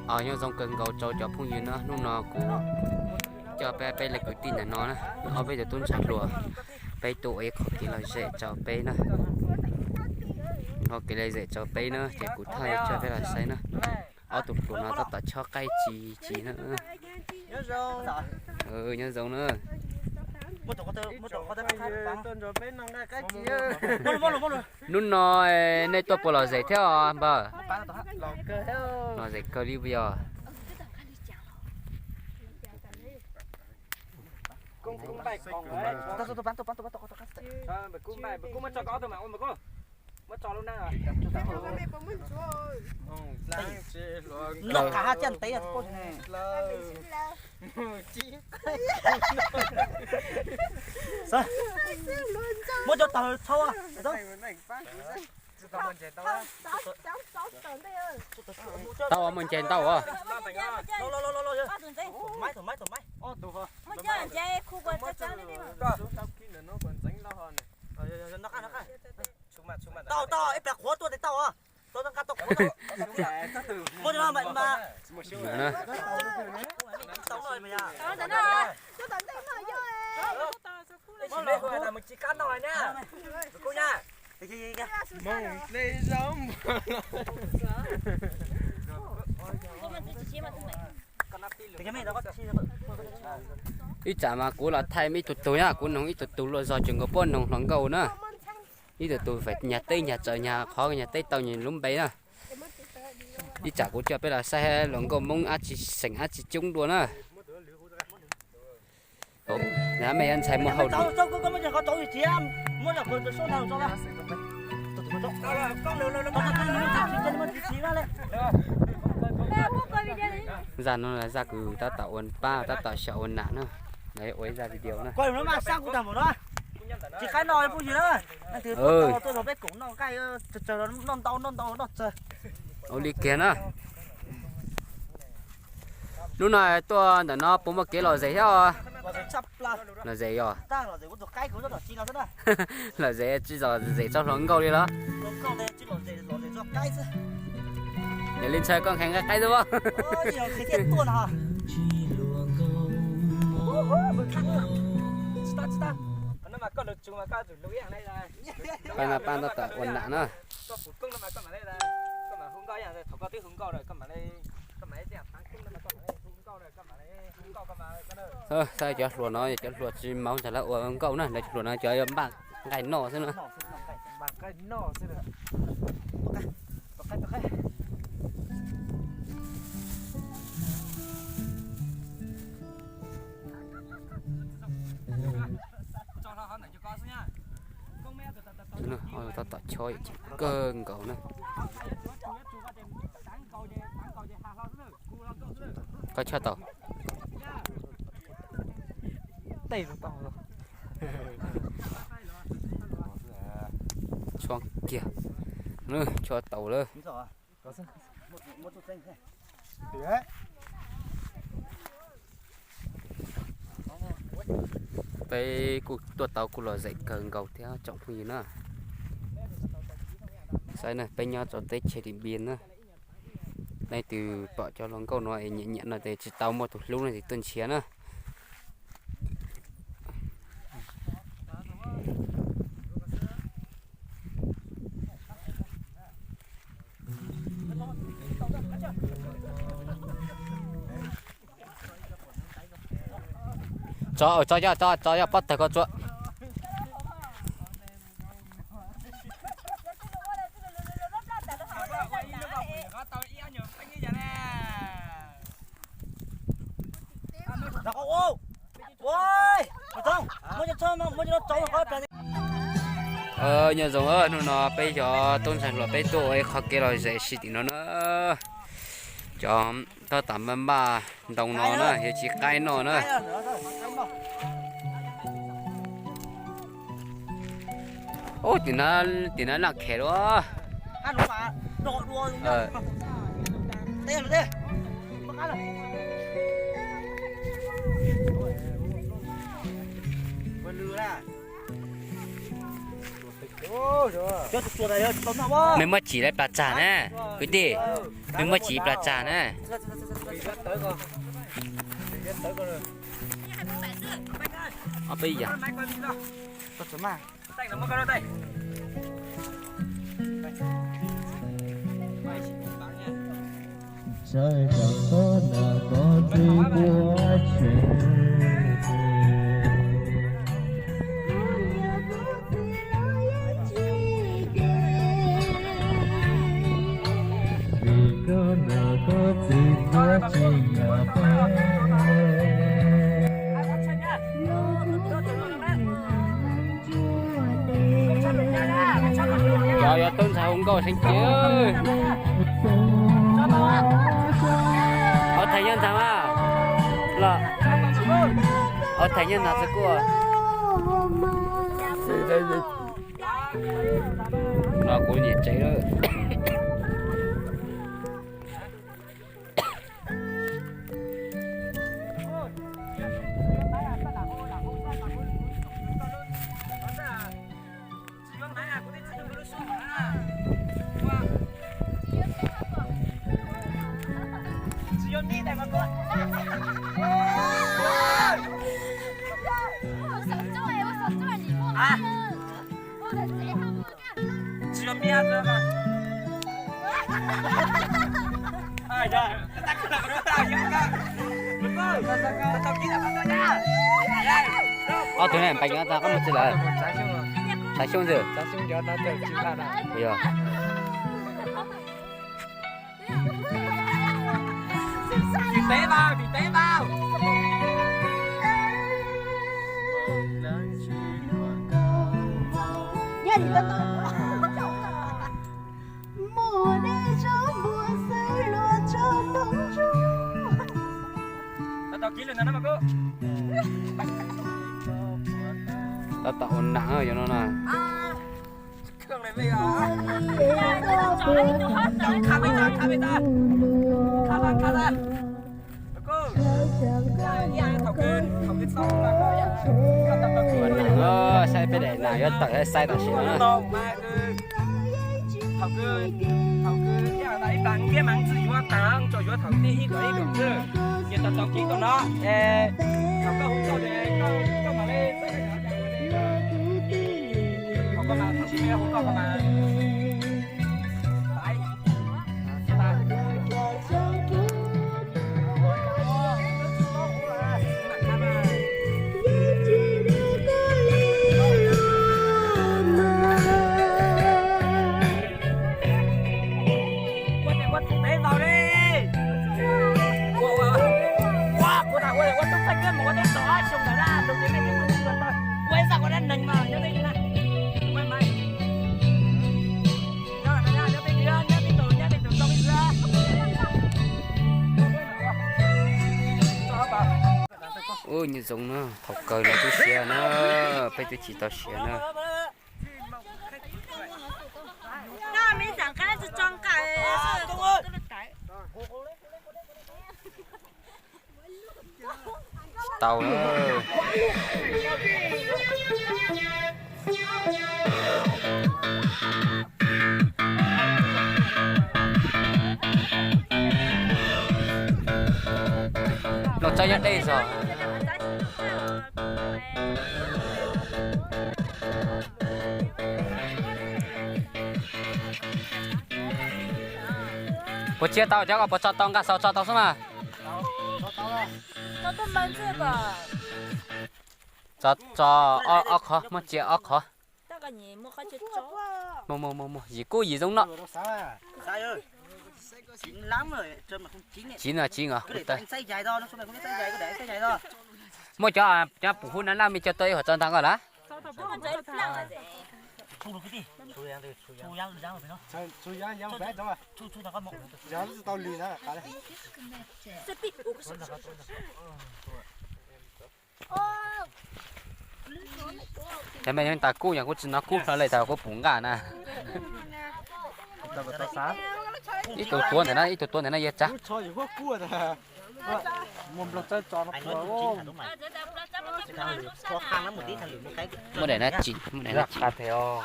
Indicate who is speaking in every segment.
Speaker 1: ở nhau dòng cần gấu cho phong yên nữa lúc nào cũng cho bé là cứ tin là nó nè ở bây giờ tuân sạch lúa bé tuổi có cái là dễ cho bé nè có cái là dễ cho bé nữa thì cũng thay cho bé là say nữa ở tụt lúa nó ta cho cây chỉ nữa nhớ giống nữa nún nói này tôi bỏ lò dễ theo bờ lò dễ cơ đi bây giờ
Speaker 2: cung bài còn đấy tôi bán cung bài cung mất cho có thôi mà ôi mà có mất cho luôn nè
Speaker 3: lọc cả hai chân tay à cô này sao mua cho tàu sâu à
Speaker 1: tao mình chèn tao à
Speaker 3: máy ô đủ không tao ít là khóa tôi để tao à tôi đang cắt tóc mua cho nó mà tao nói mày à mua này là mình chỉ cắt rồi nha cô nha
Speaker 2: đây giống
Speaker 1: ít chả mà cú là thay mấy tụt tuổi á cú nông ít tụt tuổi rồi do trường có bốn nông nông cầu nữa ít tụt tuổi phải nhà tây nhà chợ nhà khó nhà tây tàu nhìn lúng bấy nè ít chả cú chưa biết là xe nông cầu mông á chỉ sành á chỉ chung đùa nữa nhà mày ăn xài một hậu
Speaker 3: tao có mấy giờ có tối thì em muốn là con số nào cho ra
Speaker 1: ra nó là ra cứ ta tạo ôn ba ta tạo sẹo ôn nạn nữa đấy ôi ra thì điều nữa
Speaker 3: quay nó mà sang cũng tầm một đó chỉ cái nồi phụ gì đó từ tôi nó biết cũng nó cái chờ nó chờ
Speaker 1: ô đi kia nữa lúc này tôi để nó bố một cái lò giấy theo là giấy rồi là giấy chỉ giờ giấy cho nó câu đi đó để lên chơi con khánh cái đúng không bạn là bạn ta ổn nạn nữa thôi sao cho ruột nó cho ruột chỉ máu chả là uống câu này để ruột nó chơi bạc cái nọ thế nữa ta tạo chơi cơn cậu nữa có cho tàu
Speaker 3: tay nó to rồi
Speaker 1: choang kìa nữa cho tàu nữaไปกูตัวเตากูรอใส่เกินเก่าเท่าจ่องผู้หญิงนะใส่น่ะไปย่อจอดเตะเฉลี่ยเบียนนะในtừ bỏ cho lòng câu nói nhẹ nhẹ là để chỉ tàu một thủ lúc này thì tuần chia nữa cho bắt tay con chuột nhờ giống nó bây giờ tôn sản là bây tuổi khó kia rồi dễ xịt nó nữa cho tao tạm ba đồng nó nữa thì chỉ cái nó nữa ô thì nó là khé đó
Speaker 3: ăn nó mà đổ đua đây là đây vừa lừa ra ô cho chùa này tôm nào bó
Speaker 1: mình mới chỉ lấy bạc trà nè cứ đi mình mới chỉ bạc trà nè ở bây giờ
Speaker 3: tôm chấm mà
Speaker 2: tay nó mất cái đó tay
Speaker 4: trời chẳng có nào có gì của chuyện vì có nào có gì của chuyện nhỏ bé
Speaker 1: rồi tôi sao không có sinh chứ ở thành nhân thằng à là ở thành nhân nào sẽ qua nó cũng nhiệt cháy đó tụi này bánh ta có một chữ là trái sung rồi bây giờ
Speaker 2: tế vào tao kỹ lên nó mà cô
Speaker 1: tao tạo nặng rồi cho nó nè
Speaker 2: Khương này bây giờ khá bây giờ khá ra cô thảo cơn xong là
Speaker 1: sai bên này nào cho tao sai tao xí nữa
Speaker 2: thảo cơn nhà đấy bán cái máng gì quá tàng cho thảo tí hít đấy được chứ hiện tại tao kỹ của nó thảo cơ hút rồi đấy tao mà lên thảo cơ mà thảo chỉ hút cơ mà
Speaker 1: ôi như giống nó học cờ là tôi xe nó bây tôi chỉ tao xe nó
Speaker 5: mình想看是装改
Speaker 1: tàu nó nó chơi nhất đây rồi不接到这个不找到，少找到什么？
Speaker 5: 找到门这个，
Speaker 1: 找二壳，没接二壳，
Speaker 5: 那个你没好去找。
Speaker 1: 么，一个一种了。
Speaker 3: sai ơi chín lắm rồi cho mà không chín này
Speaker 1: chín à
Speaker 3: cứ để tao xay dài to nó xuống này không biết xay dài cứ để xay dài to
Speaker 1: mỗi cho bù hôn nó mình cho tôi họ chân thằng rồi đó
Speaker 3: thu được cái gì thu giang rồi phải không
Speaker 2: chú giang bé đó
Speaker 3: thu thằng con một
Speaker 2: giang tao lì đó cả đấy
Speaker 1: thế mà những ta cú những cái chuyện nó cú nó lại tao có bún cả nè ít tuổi này nó ít chắc
Speaker 2: cho những cái cua này mồm lột chân tròn nó
Speaker 3: khó khăn lắm một tí thằng lửa một cái
Speaker 1: mới để nó chỉ mới để nó
Speaker 2: cà theo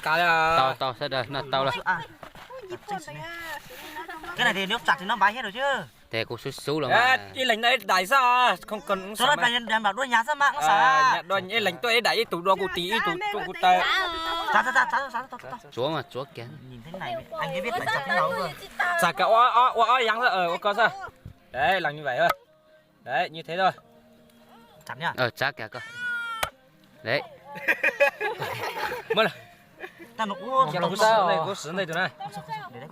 Speaker 2: cái à
Speaker 1: tàu sẽ đời nó tàu là
Speaker 3: cái này thì nếu chặt thì nó bái hết rồi chứ.
Speaker 1: để cô sú là mà
Speaker 2: cái lệnh đấy đẩy sao không cần
Speaker 3: Cho nó phải đảm bảo đuôi nhà ra mạng nó xả.
Speaker 2: đôi cái lệnh tôi đẩy tủ đồ của tí tủ của tay
Speaker 3: Chặt.
Speaker 1: chúa kén
Speaker 3: Nhìn thế này anh ấy biết phải chặt thế nào rồi.
Speaker 2: xả cả ó dáng ra có sao đấy làm như vậy thôi đấy như thế thôi
Speaker 3: Chặt nhá.
Speaker 1: chắc kìa cơ đấy
Speaker 2: mất rồi
Speaker 3: Ta nó cũng
Speaker 2: có sướng này có sướng này tụi này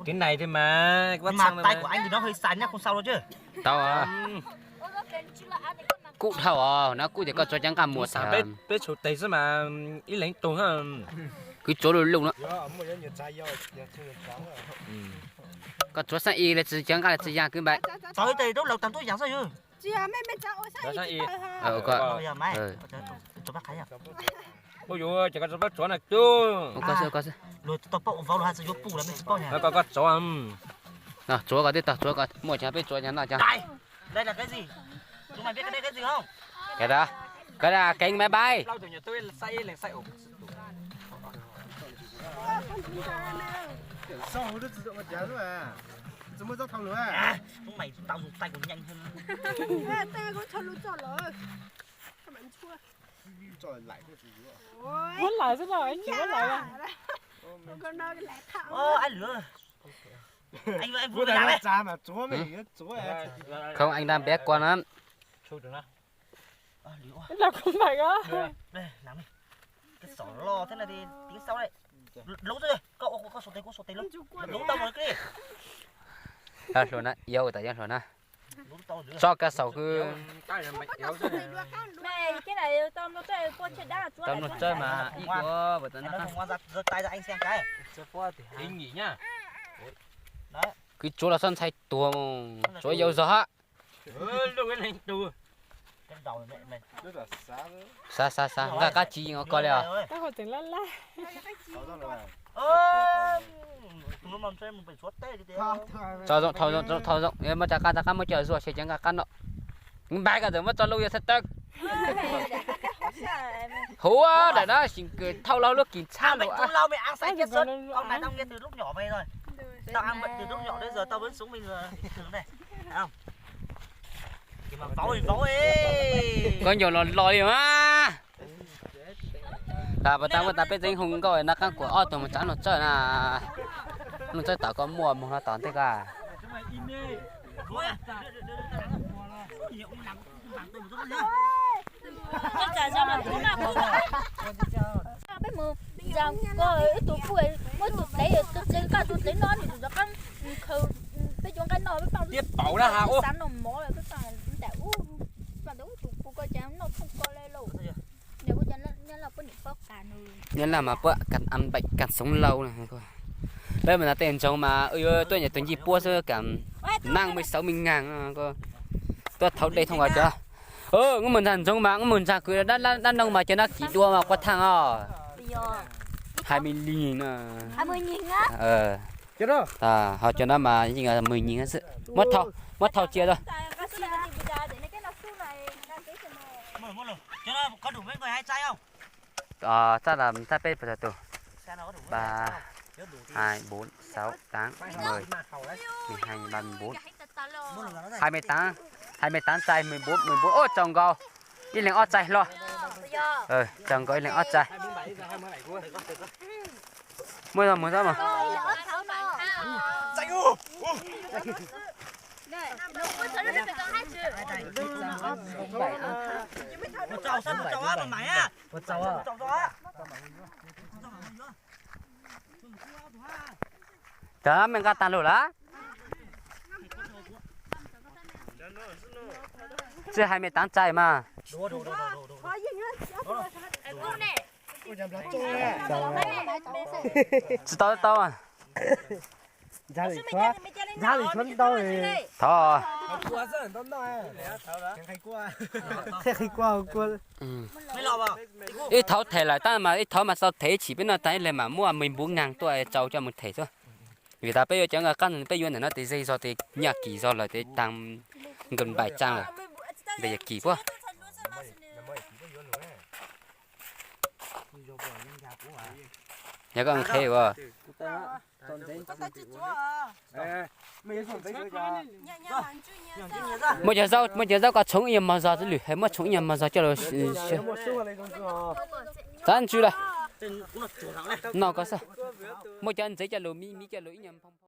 Speaker 2: cái này thì mà
Speaker 3: nhưng mà tay của anh thì nó hơi sai nhá, không sao đâu chứ.
Speaker 1: tao à cụ thầu à nó cụ thì có cho chẳng cả một
Speaker 2: xả
Speaker 1: thằng
Speaker 2: bếp chủ tây chứ mà ý lệnh tùng hơn
Speaker 1: cứ chỗ rồi lùng đó có chỗ sang y là chỉ chẳng cả là chỉ giang cứ vậy
Speaker 3: Trời ơi, đâu lộc tầm tôi giảng sao chứ.
Speaker 2: đó sang y
Speaker 1: có
Speaker 3: Bây giờ mày cho bác thấy à.
Speaker 2: ôi dồi chỉ có cho bác chỗ này chứ
Speaker 1: có sự
Speaker 3: Rồi tao bộ vào là sẽ vô phụ là mình bao nhà.
Speaker 2: có chỗ
Speaker 1: nào chúa có tiếp tục chúa có mua chả biết chúa nhà nào chả
Speaker 3: Đây là cái gì? Chúng mày biết cái đây cái gì không?
Speaker 1: cái đó cánh máy bay
Speaker 2: lâu từ nhà tôi say lên say ủng
Speaker 6: sao nó tự động chán rồi à? Chúng mới dốc thòng nữa à?
Speaker 3: À, chúng mày tao dùng tay còn nhanh hơn.
Speaker 7: tay có cho luôn cho rồi. Các bạn chua.
Speaker 6: Cho lại cái gì nữa?
Speaker 7: Muốn lại thế nào anh chỉ muốn lại à? Con nói lại thạo.
Speaker 3: Anh lừa. Anh
Speaker 6: Vừa
Speaker 3: vui làm đấy.
Speaker 6: cha mà chúa mình chúa à?
Speaker 1: không anh đang bé quá lắm
Speaker 2: chú được nào
Speaker 7: Là không phải á.
Speaker 3: Đây, làm đi. Cái sỏ lo thế này thì tính sau đây. Lấu rồi. Có sổ tay luôn. Lấu tao rồi cái đi.
Speaker 1: rồi nè yêu tại dân rồi nè
Speaker 3: Lấu tao nữa.
Speaker 1: cho cả sầu cứ
Speaker 2: cái này mày kéo chứ
Speaker 5: Mày cái này tao nó chơi con chơi đá chúa.
Speaker 1: tao nó chơi mà ít quá bởi tao
Speaker 3: Nó
Speaker 1: nó
Speaker 3: không ngoan ra giơ tay ra anh xem cái.
Speaker 2: ý nghỉ nhá
Speaker 1: cái chỗ là sân thay tua chỗ yêu gió
Speaker 2: đâu cái lệnh tù
Speaker 3: Cái đầu mày.
Speaker 6: Rất là
Speaker 1: xa ra cá chi nó coi liền
Speaker 7: Tao còn tưởng lăn la.
Speaker 3: Nó mầm chơi mình phải suốt tay đi thế.
Speaker 1: thao rộng em mà ta cá mới chờ rồi sẽ chẳng cả cá nọ bay cả rồi mất cho lâu giờ thật tức hú á để đó xin cười thao lâu lúc kín
Speaker 3: Sao
Speaker 1: chán
Speaker 3: mày
Speaker 1: rồi
Speaker 3: cũng lâu mày ăn say chết suốt. Con này tao nghe từ lúc nhỏ mày rồi. Tao ăn bệnh từ lúc nhỏ đến giờ tao vẫn sống bây giờ thường này. Thấy không? Thì mà vỗ ấy.
Speaker 1: có nhiều lòi mà ta biết tính hùng coi nó căng của ô tô mà chán nó chơi là nó chơi tạo có mua mà nó tòn thế cả
Speaker 5: Con trả cho mà cũng là cũng biết mù rằng có ít tụ phụ mỗi tụ đấy tụ chơi cả tụ đấy nó thì tụ con khâu bây giờ cái nồi với bao
Speaker 2: tiếp bảo là hả ô
Speaker 5: sáng nó mỏ là cái tài đã mà đúng tụ phụ coi chém nó không coi lên luôn nếu bây giờ nhân là có những phước cả người
Speaker 1: nhân là mà vợ cắn ăn bệnh cắn sống lâu này coi đây mà là tiền chồng mà ơi tôi nhà tôi gì bua sơ cảm năng 16 mình ngàn cơ tôi thấu đây không phải chưa ngô mình thành chồng mà ngô mình ra cứ đan đông mà cho nó chỉ đua mà có thằng 20 nghìn à
Speaker 5: 20 nghìn á
Speaker 6: Chết đâu?
Speaker 1: họ cho nó mà như là 10 nghìn sự mất thầu chia rồi
Speaker 3: Mua rồi. Cho nó có đủ mấy người hai chai không?
Speaker 1: ta làm ta bê phải từ
Speaker 3: Xe nó có đủ.
Speaker 1: 3 2 4 6 8 10 12 13 14 28 chai 14 ô chồng gò đi lên ót chai lo chồng gọi lên ót chai mua rồi mà
Speaker 3: Chạy u. Một trầu sân một trầu á mà mày á. Một trầu á.
Speaker 1: đó mình gạt tàn rồi lá chưa 28 chai mà
Speaker 3: Đồ.
Speaker 1: chỉ tao à
Speaker 6: Ra thì xuân đâu thì
Speaker 1: thôi
Speaker 6: qua rất là đông đâu à? Khai qua.
Speaker 3: Mấy lọ vào.
Speaker 1: ít thấu thể lại ta mà ít thấu mà sao thể chỉ biết nó tay lại mà mua 14 ngàn tôi trâu cho một thể thôi vì ta bây giờ chẳng là căn bây giờ nó thì dây do thì nhà kỳ do là thì tăng gần 700 rồi bây giờ kỳ quá nhà con thế quá một giờ sau có chống em mà ra thì hay mất chống em mà ra cho rồi chán chú là nó có sao một chân giấy cho lùi mi cho lùi nhầm